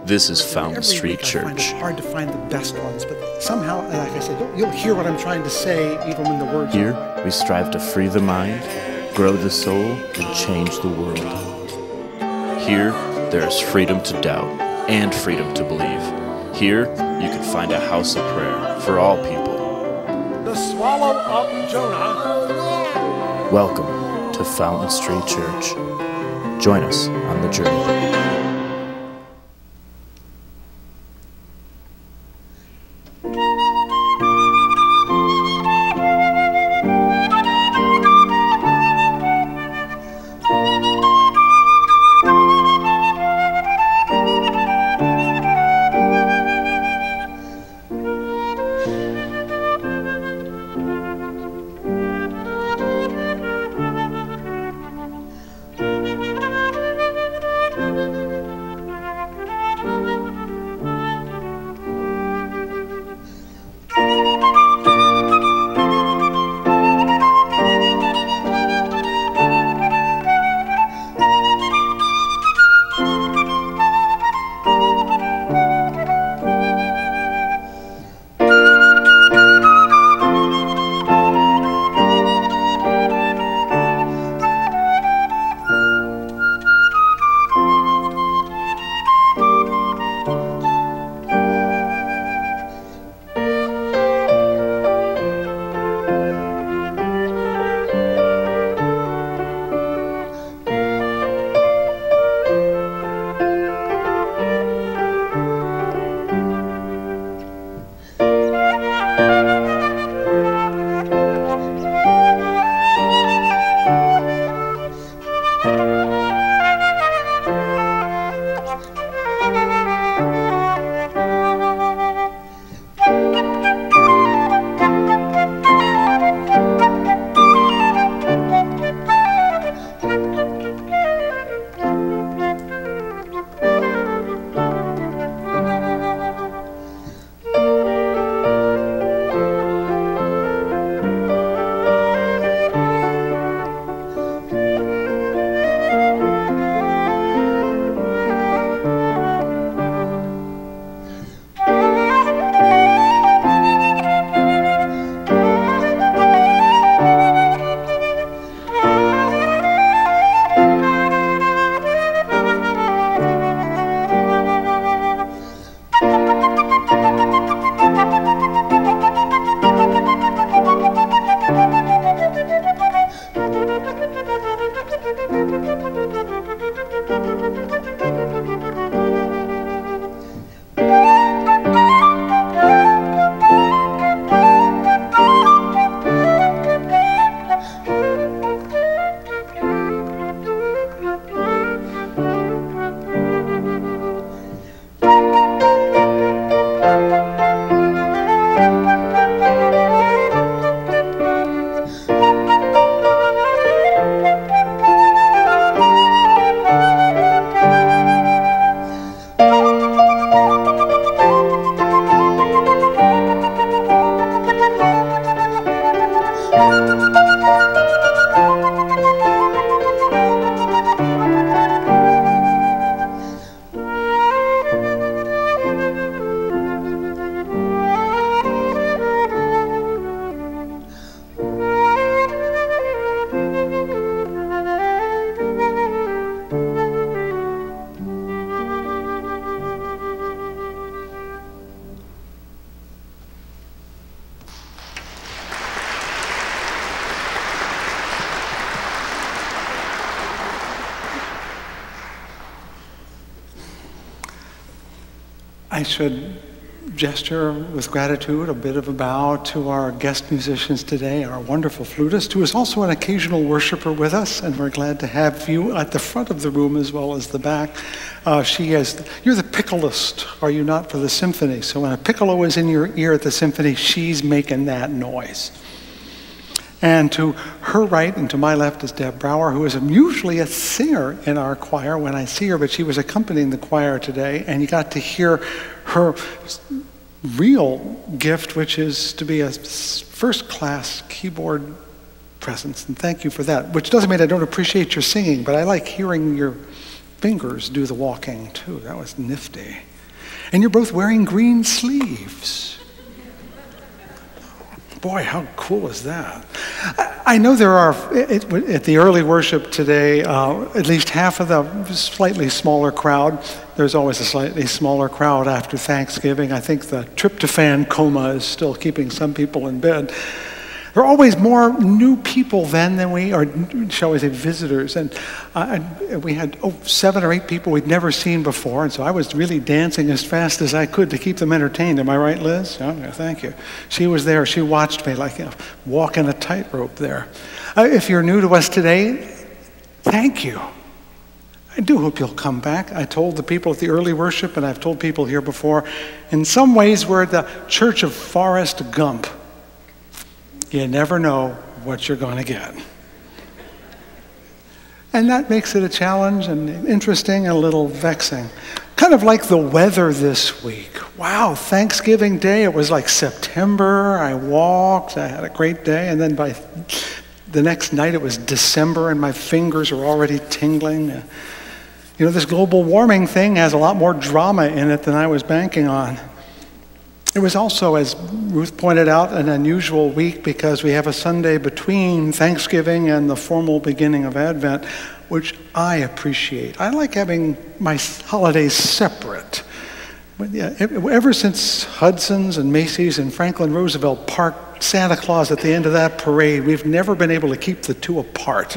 This is Fountain Every Street week I find Church. it hard to find the best ones, but somehow, like I said, you'll hear what I'm trying to say even when the words Here, aren't. we strive to free the mind, grow the soul, and change the world. Here, there is freedom to doubt and freedom to believe. Here, you can find a house of prayer for all people. The swallow up Jonah. Welcome to Fountain Street Church. Join us on the journey. I should gesture with gratitude, a bit of a bow to our guest musicians today, our wonderful flutist, who is also an occasional worshiper with us, and we're glad to have you at the front of the room as well as the back. You're the piccolist, are you not, for the symphony? So when a piccolo is in your ear at the symphony, she's making that noise. And to her right and to my left is Deb Brower, who is usually a singer in our choir when I see her, but she was accompanying the choir today, and you got to hear her real gift, which is to be a first-class keyboard presence, and thank you for that, which doesn't mean I don't appreciate your singing, but I like hearing your fingers do the walking too. That was nifty. And you're both wearing green sleeves. Boy, how cool is that? I know there are, at the early worship today, at least half of the slightly smaller crowd. There's always a slightly smaller crowd after Thanksgiving. I think the tryptophan coma is still keeping some people in bed. There are always more new people then than we, or shall we say visitors. And we had 7 or 8 people we'd never seen before, and so I was really dancing as fast as I could to keep them entertained. Am I right, Liz? Oh, yeah, thank you. She was there. She watched me like walking a tightrope there. If you're new to us today, thank you. I do hope you'll come back. I told the people at the early worship, and I've told people here before, in some ways we're the Church of Forrest Gump. You never know what you're going to get. And that makes it a challenge and interesting and a little vexing. Kind of like the weather this week. Wow, Thanksgiving Day, it was like September. I walked, I had a great day, and then by the next night it was December and my fingers are already tingling. You know, this global warming thing has a lot more drama in it than I was banking on. It was also, as Ruth pointed out, an unusual week because we have a Sunday between Thanksgiving and the formal beginning of Advent, which I appreciate. I like having my holidays separate. Ever since Hudson's and Macy's and Franklin Roosevelt parked Santa Claus at the end of that parade, we've never been able to keep the two apart.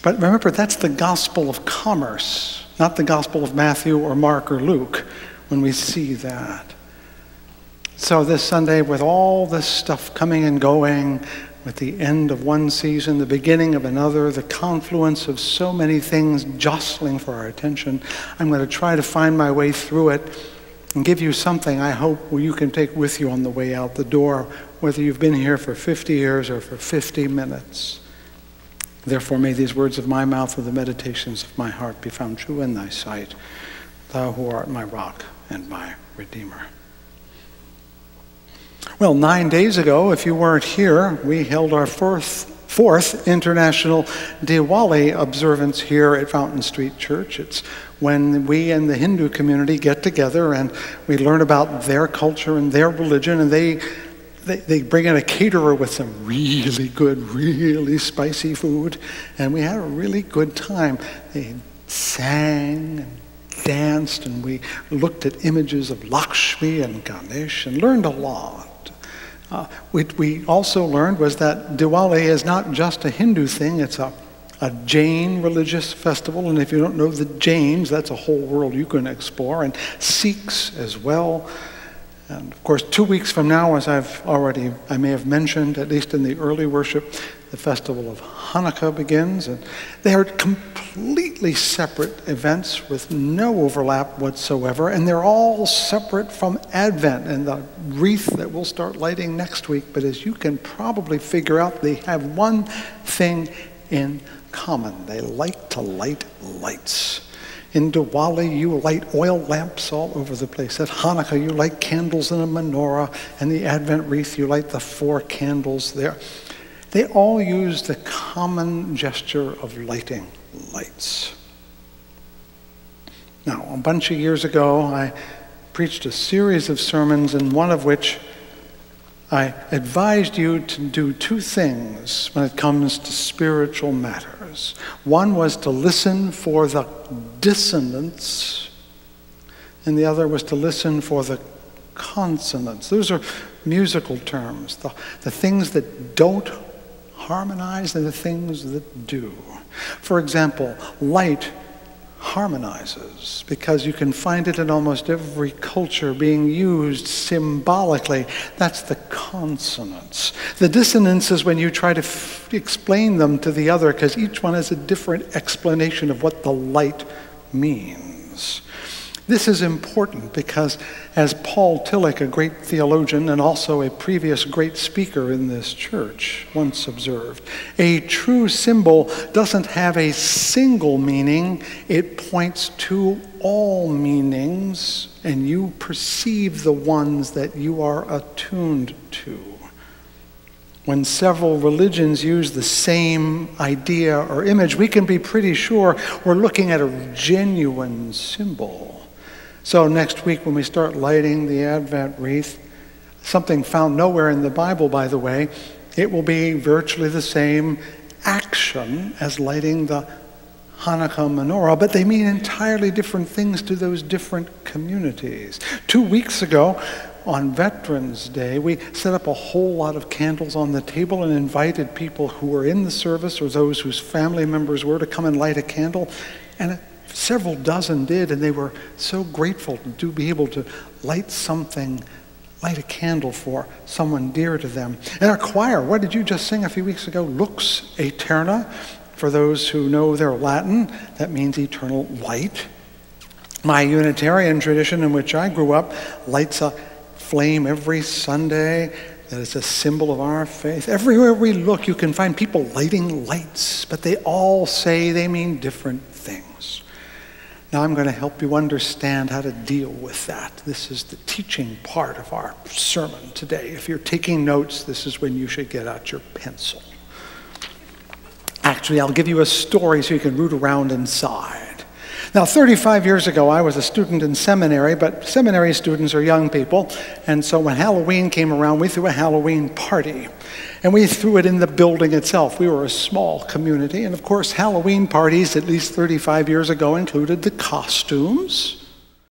But remember, that's the gospel of commerce, not the gospel of Matthew or Mark or Luke, when we see that. So this Sunday, with all this stuff coming and going, with the end of one season, the beginning of another, the confluence of so many things jostling for our attention, I'm going to try to find my way through it and give you something I hope you can take with you on the way out the door, whether you've been here for 50 years or for 50 minutes. Therefore, may these words of my mouth and the meditations of my heart be found true in thy sight, thou who art my rock and my Redeemer. Well, 9 days ago, if you weren't here, we held our fourth International Diwali observance here at Fountain Street Church. It's when we and the Hindu community get together and we learn about their culture and their religion, and they bring in a caterer with some really good, really spicy food, and we had a really good time. They sang and danced, and we looked at images of Lakshmi and Ganesh and learned a lot. We also learned was that Diwali is not just a Hindu thing, it's a Jain religious festival, and if you don't know the Jains, that's a whole world you can explore, and Sikhs as well. And of course, 2 weeks from now, as I may have mentioned, at least in the early worship, the festival of Hanukkah begins, and they are completely separate events with no overlap whatsoever, and they're all separate from Advent and the wreath that we'll start lighting next week. But as you can probably figure out, they have one thing in common. They like to light lights. In Diwali, you light oil lamps all over the place. At Hanukkah, you light candles in a menorah, and the Advent wreath, you light the 4 candles there. They all use the common gesture of lighting lights. Now, a bunch of years ago, I preached a series of sermons, in one of which I advised you to do 2 things when it comes to spiritual matters. One was to listen for the dissonance, and the other was to listen for the consonance. Those are musical terms, the things that don't harmonize and the things that do. For example, light harmonizes because you can find it in almost every culture being used symbolically. That's the consonance. The dissonance is when you try to explain them to the other, because each one has a different explanation of what the light means. This is important because, as Paul Tillich, a great theologian and also a previous great speaker in this church, once observed, a true symbol doesn't have a single meaning. It points to all meanings, and you perceive the ones that you are attuned to. When several religions use the same idea or image, we can be pretty sure we're looking at a genuine symbol. So next week when we start lighting the Advent wreath, something found nowhere in the Bible, by the way, it will be virtually the same action as lighting the Hanukkah menorah, but they mean entirely different things to those different communities. 2 weeks ago, on Veterans Day, we set up a whole lot of candles on the table and invited people who were in the service or those whose family members were to come and light a candle. And several dozen did, and they were so grateful to be able to light a candle for someone dear to them. And our choir, what did you just sing a few weeks ago? Lux Aeterna. For those who know their Latin, that means eternal light. My Unitarian tradition in which I grew up lights a flame every Sunday that is a symbol of our faith. Everywhere we look, you can find people lighting lights, but they all say they mean different things. Now I'm going to help you understand how to deal with that. This is the teaching part of our sermon today. If you're taking notes, this is when you should get out your pencil. Actually, I'll give you a story so you can root around inside. Now, 35 years ago, I was a student in seminary, but seminary students are young people, and so when Halloween came around, we threw a Halloween party, and we threw it in the building itself. We were a small community, and of course, Halloween parties, at least 35 years ago, included the costumes.